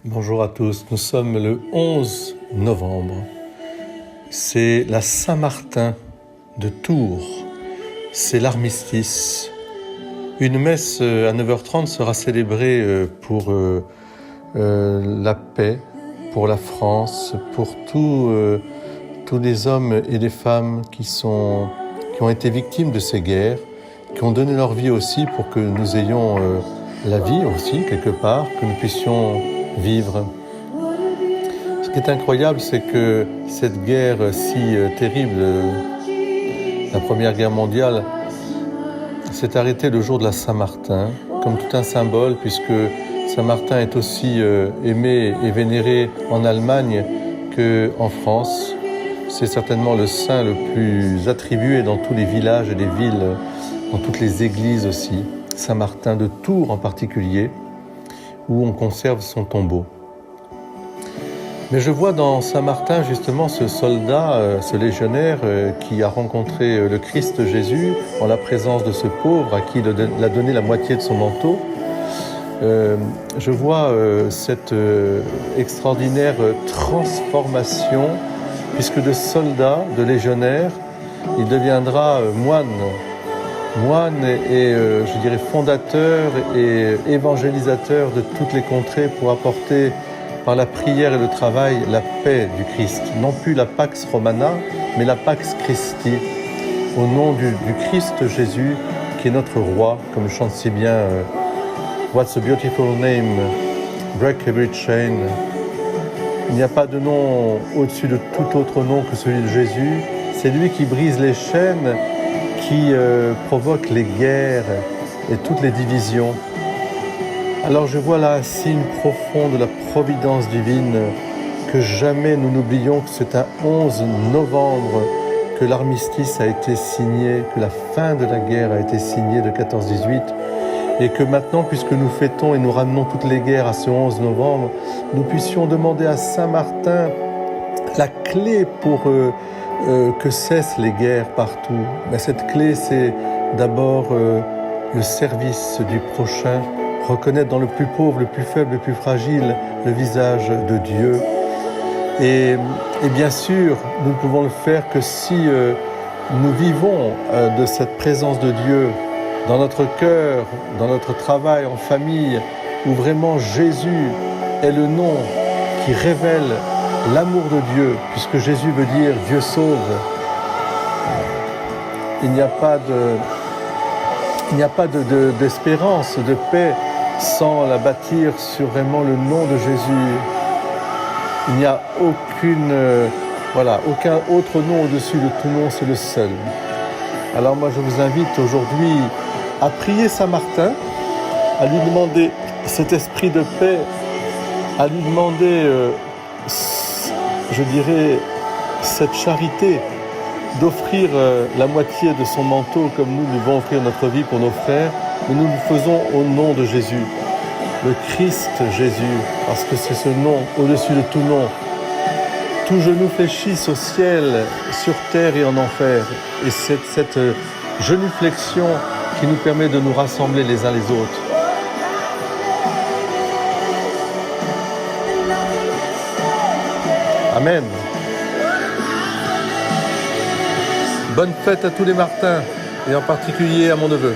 Bonjour à tous, nous sommes le 11 novembre. C'est la Saint-Martin de Tours, c'est l'armistice. Une messe à 9h30 sera célébrée pour la paix, pour la France, pour tous les hommes et les femmes qui ont été victimes de ces guerres, qui ont donné leur vie aussi pour que nous ayons la vie aussi, quelque part, que nous puissions vivre. Ce qui est incroyable, c'est que cette guerre si terrible, la Première Guerre mondiale, s'est arrêtée le jour de la Saint-Martin, comme tout un symbole, puisque Saint-Martin est aussi aimé et vénéré en Allemagne qu'en France. C'est certainement le saint le plus attribué dans tous les villages et les villes, dans toutes les églises aussi. Saint-Martin de Tours en particulier, où on conserve son tombeau. Mais je vois dans Saint-Martin justement ce soldat, ce légionnaire qui a rencontré le Christ Jésus en la présence de ce pauvre à qui il a donné la moitié de son manteau. Je vois cette extraordinaire transformation, puisque de soldat, de légionnaire, il deviendra moine et je dirais fondateur et évangélisateur de toutes les contrées pour apporter par la prière et le travail la paix du Christ. Non plus la Pax Romana, mais la Pax Christi, au nom du Christ Jésus qui est notre roi, comme chante si bien What's a beautiful name, break every chain. Il n'y a pas de nom au-dessus de tout autre nom que celui de Jésus. C'est lui qui brise les chaînes, qui provoque les guerres et toutes les divisions. Alors je vois là un signe profond de la providence divine, que jamais nous n'oublions que c'est un 11 novembre que l'armistice a été signé, que la fin de la guerre a été signée de 14-18, et que maintenant, puisque nous fêtons et nous ramenons toutes les guerres à ce 11 novembre, nous puissions demander à Saint-Martin la clé pour que cessent les guerres partout. Mais cette clé, c'est d'abord le service du prochain, reconnaître dans le plus pauvre, le plus faible, le plus fragile, le visage de Dieu. Et bien sûr, nous ne pouvons le faire que si nous vivons de cette présence de Dieu dans notre cœur, dans notre travail, en famille, où vraiment Jésus est le nom qui révèle l'amour de Dieu, puisque Jésus veut dire « Dieu sauve ». Il n'y a pas d'espérance, de paix, sans la bâtir sur vraiment le nom de Jésus. Il n'y a aucun autre nom au-dessus de tout nom, c'est le seul. Alors moi je vous invite aujourd'hui à prier Saint-Martin, à lui demander cet esprit de paix, à lui demander, je dirais, cette charité, d'offrir la moitié de son manteau comme nous devons offrir notre vie pour nos frères, mais nous le faisons au nom de Jésus, le Christ Jésus, parce que c'est ce nom au-dessus de tout nom. Tout genou fléchisse au ciel, sur terre et en enfer. Et c'est cette genuflexion qui nous permet de nous rassembler les uns les autres. Amen. Bonne fête à tous les Martins, et en particulier à mon neveu.